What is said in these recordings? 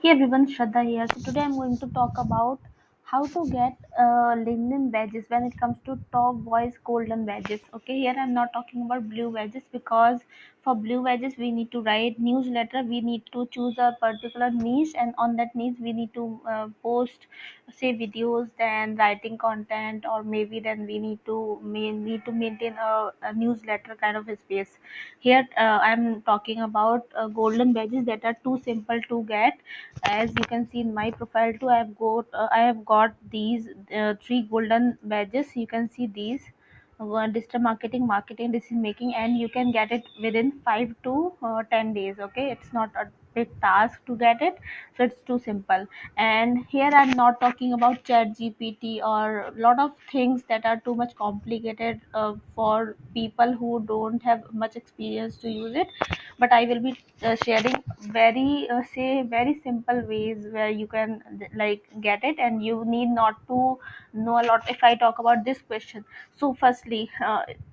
Hey everyone, Shraddha here. So today I'm going to talk about how to get LinkedIn badges when it comes to top voice golden badges. Okay, here I'm not talking about blue badges because for blue badges we need to write newsletter. We need to choose a particular niche, and on that niche we need to post, say videos, then writing content, or maybe then we need to maintain a newsletter kind of a space. Here I'm talking about golden badges that are too simple to get. As you can see in my profile too, I have got these three golden badges. You can see these digital marketing decision making, and you can get it within 5 to 10 days. Okay, it's not a big task to get it, so it's too simple. And here I'm not talking about chat gpt or a lot of things that are too much complicated for people who don't have much experience to use it, but I will be sharing very simple ways where you can like get it, and you need not to know a lot. If I talk about this question, so firstly,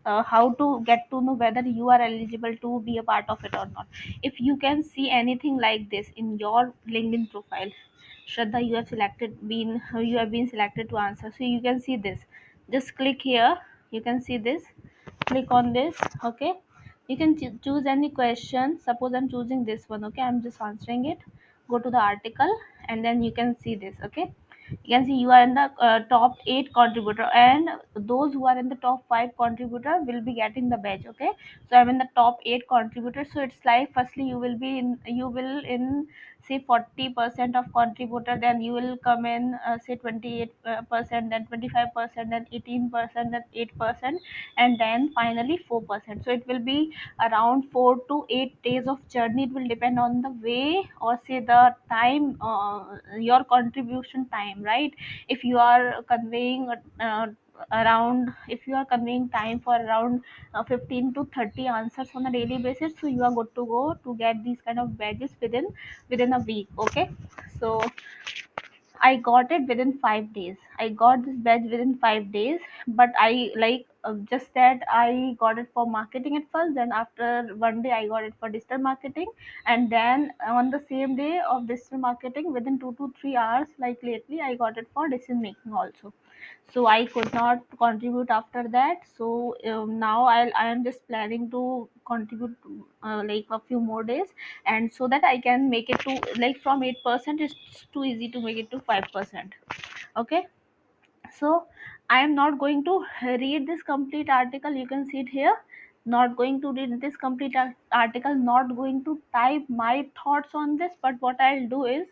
how to get to know whether you are eligible to be a part of it or not. If you can see anything like this in your LinkedIn profile, Shraddha, you have been selected to answer. So you can see this. Just click here. You can see this. Click on this. Okay. You can choose any question. Suppose I'm choosing this one. Okay. I'm just answering it. Go to the article, and then you can see this. Okay. You can see you are in the top 8 contributor, and those who are in the top 5 contributor will be getting the badge. Okay, so I'm in the top 8 contributors. So it's like, firstly you will in say 40% of contributor, then you will come in say 28%, then 25%, then 18%, then 8%, and then finally 4%. So it will be around 4 to 8 days of journey. It will depend on the way, or say the time, your contribution time, right? If you are conveying around if you are conveying time for around 15 to 30 answers on a daily basis, so you are good to go to get these kind of badges within a week. Okay, so I got it within 5 days. I got this badge within 5 days, but I like just that I got it for marketing at first. Then after one day, I got it for digital marketing, and then on the same day of digital marketing, within 2 to 3 hours, like lately, I got it for decision making also. So I could not contribute after that. So now I am just planning to contribute like a few more days, and so that I can make it to, like, from 8%, it's too easy to make it to 5%. Okay, so I am not going to read this complete article. You can see it here. Not going to read this complete article, not going to type my thoughts on this, but what I'll do is,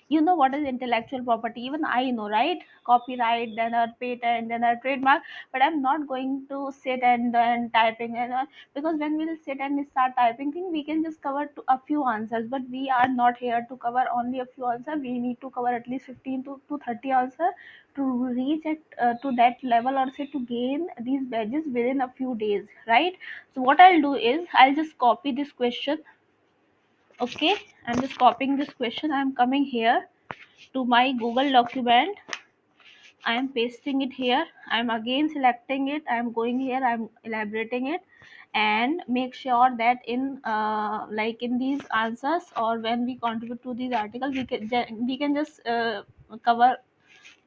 you know what is intellectual property, even I know, right? Copyright, then a patent, then a trademark. But I'm not going to sit and then typing and because when we'll sit and start typing thing, we can just cover a few answers, but we are not here to cover only a few answers. We need to cover at least 15 to 30 answers to reach it to that level, or say to gain these badges within a few days, right? So what I'll do is, I'll just copy this question. Okay, I'm just copying this question. I'm coming here to my Google document. I am pasting it here. I'm again selecting it. I'm going here. I'm elaborating it, and make sure that in like in these answers, or when we contribute to these articles, we can just cover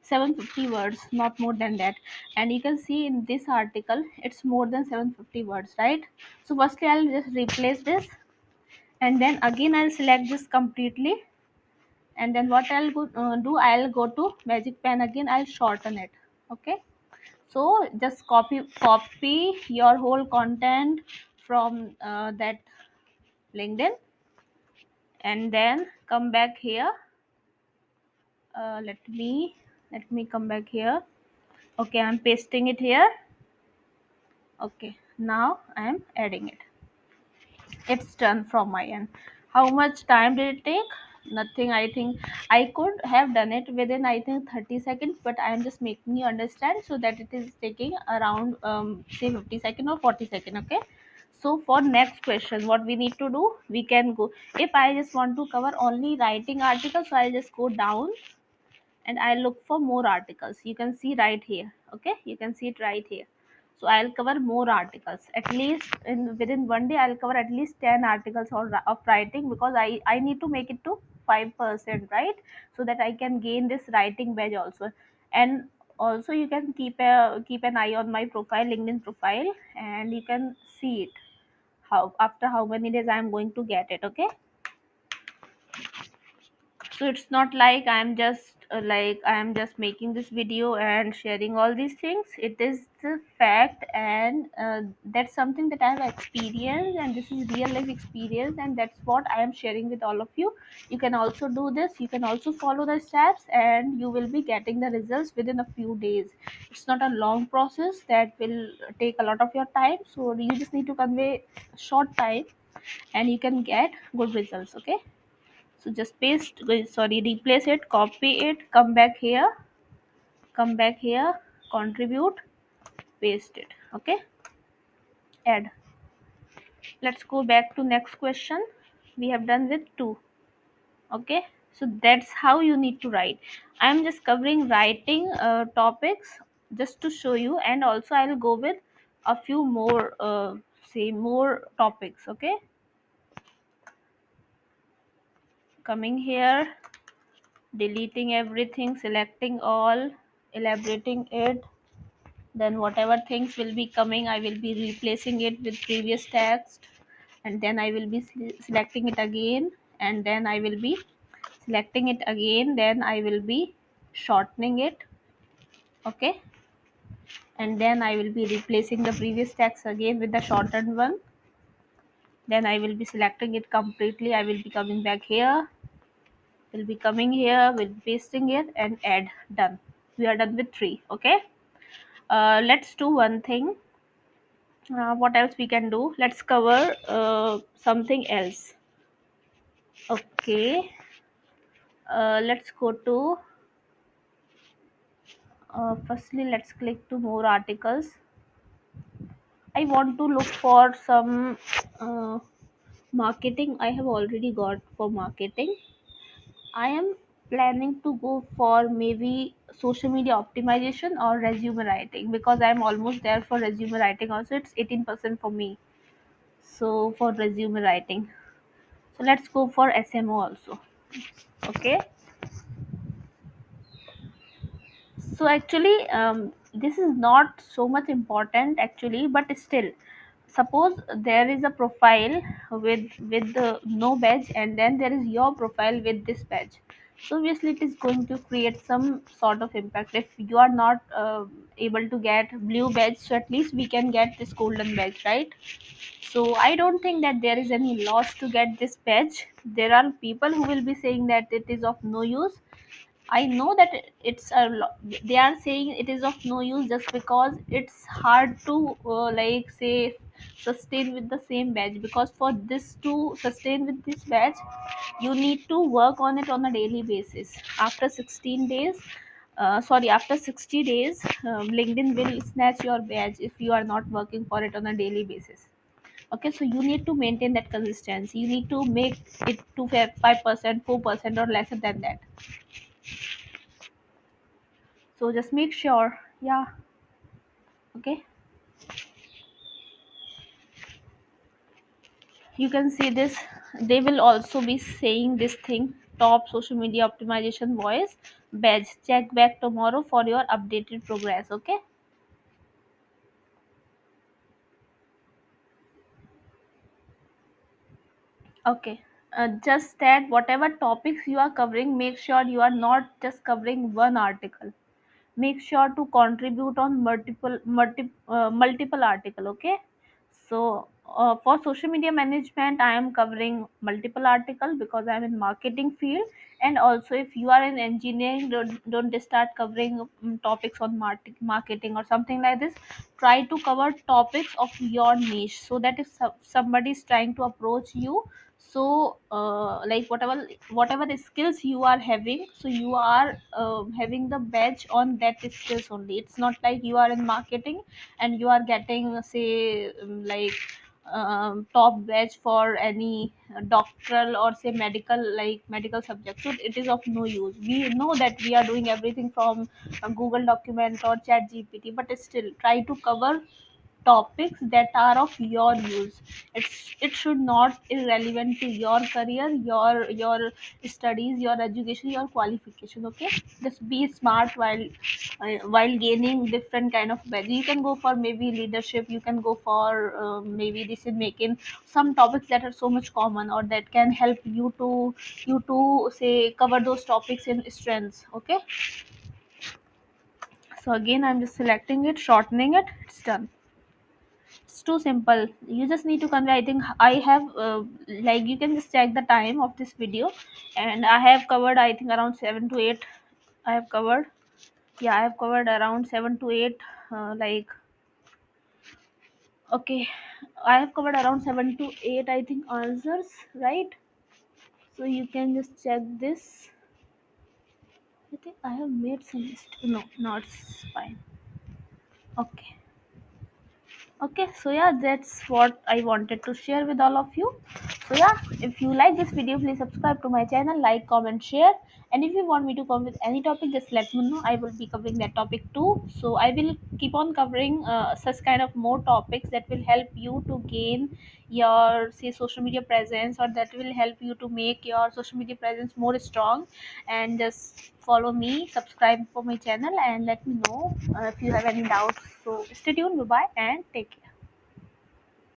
750 words, not more than that. And you can see in this article it's more than 750 words, right? So firstly I'll just replace this, and then again I'll select this completely, and then what do, I'll go to magic pen again. I'll shorten it. Okay, so just copy your whole content from that LinkedIn, and then come back here. Let me come back here. Okay, I'm pasting it here. Okay, now I'm adding it. It's done from my end. How much time did it take? Nothing. I think I could have done it within, I think, 30 seconds, but I am just making you understand so that it is taking around say 50 second or 40 second. Okay, so for next question, what we need to do, we can go, if I just want to cover only writing articles, so I'll just go down and I'll look for more articles. You can see right here. Okay, you can see it right here. So I'll cover more articles. At least in within one day, I'll cover at least 10 articles of writing, because I need to make it to 5%, right? So that I can gain this writing badge also. And also you can keep an eye on my profile, LinkedIn profile, and you can see it, how after how many days I am going to get it. Okay, so it's not like I'm just making this video and sharing all these things. It is the fact, and that's something that I have experienced, and this is real life experience, and that's what I am sharing with all of you. You can also do this, you can also follow the steps, and you will be getting the results within a few days. It's not a long process that will take a lot of your time, so you just need to convey short time, and you can get good results. Okay, so just replace it, copy it, come back here, contribute, paste it. Okay, add. Let's go back to next question. We have done with two. Okay, so that's how you need to write. I'm just covering writing topics just to show you, and also I'll go with a few more say more topics. Okay, coming here, deleting everything, selecting all, elaborating it. Then whatever things will be coming, I will be replacing it with previous text, and then I will be selecting it again, and then I will be selecting it again, then I will be shortening it. Okay, and then I will be replacing the previous text again with the shortened one. Then I will be selecting it completely. I will be coming back here, will be coming here, will be pasting it, and add. Done. We are done with three. Okay, let's do one thing. What else we can do? Let's cover something else. Okay, let's go to firstly, let's click to more articles. I want to look for some marketing. I have already got for marketing. I am planning to go for maybe social media optimization or resume writing, because I'm almost there for resume writing also. It's 18% for me. So for resume writing, so let's go for SMO also. Okay, so actually this is not so much important actually, but still, suppose there is a profile with the no badge, and then there is your profile with this badge. So obviously it is going to create some sort of impact. If you are not able to get blue badge, so at least we can get this golden badge, right? So I don't think that there is any loss to get this badge. There are people who will be saying that it is of no use. I know that they are saying it is of no use just because it's hard to like say sustain with the same badge, because for this to sustain with this badge you need to work on it on a daily basis. After 16 days, after 60 days, LinkedIn will snatch your badge if you are not working for it on a daily basis. Okay, so you need to maintain that consistency. You need to make it to 5%, 4%, or lesser than that. So just make sure. Yeah. Okay, you can see this. They will also be saying this thing: top social media optimization voice badge, check back tomorrow for your updated progress. Okay, okay, just that whatever topics you are covering, make sure you are not just covering one article. Make sure to contribute on multiple article. Okay, so for social media management I am covering multiple article because I'm in marketing field. And also if you are in engineering, don't just start covering topics on marketing or something like this. Try to cover topics of your niche, so that if somebody is trying to approach you, so like whatever the skills you are having, so you are having the badge on that skills only. It's not like you are in marketing and you are getting say top badge for any doctoral or say medical subject. So it is of no use. We know that we are doing everything from a Google document or chat GPT, but still try to cover topics that are of your use. It should not irrelevant to your career, your studies, your education, your qualification. Okay, just be smart while gaining different kind of value. You can go for maybe leadership, you can go for maybe decision making, some topics that are so much common or that can help you to say cover those topics in strengths. Okay, so again I'm just selecting it, shortening it, it's done. It's too simple. You just need to convey. I think I have like you can just check the time of this video, and I have covered I think around 7 to 8. I have covered. Yeah, I have covered around 7 to 8. Like okay, I have covered around 7 to 8. I think answers, right. So you can just check this. I think I have made some mistake. No, not fine. Okay. Okay, so yeah, that's what I wanted to share with all of you. So yeah, if you like this video, please subscribe to my channel, like, comment, share. And if you want me to come with any topic, just let me know. I will be covering that topic too. So I will keep on covering such kind of more topics that will help you to gain your say social media presence, or that will help you to make your social media presence more strong. And just follow me, subscribe for my channel, and let me know if you have any doubts. So stay tuned, bye bye, and take care.